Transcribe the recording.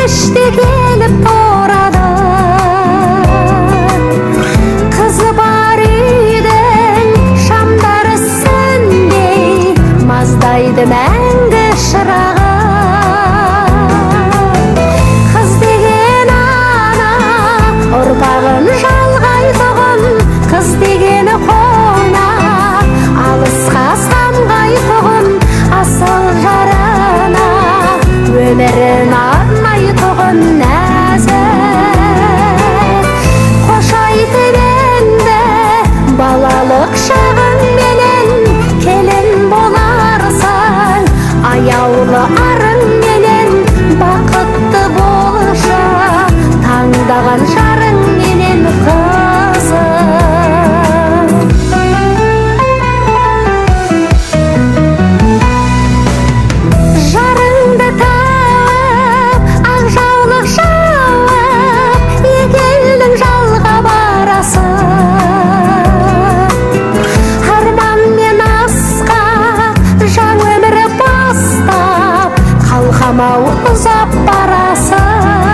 кеште келіп тұрады. Қызы бар үйдің шамдары сөнбей, маздайды мәңгі шырағы. Қыз деген ана ұрпағын жалғайтұғын, қыз дегені қонақ алысқа самғайтұғын, асыл жарына өмірін арнайтұғын нәзік. Қош айтып енді балалық шағыңменен, келін боларсың аяулы арыңменен, бақытты болшы таңдаған жарыңменен қызым. Жарыңды тауып, ақ жаулық жауып, екеуің жалға барасың. Арманмен асқақ жаңа өмір бастап, қалқамау ұзап барасың.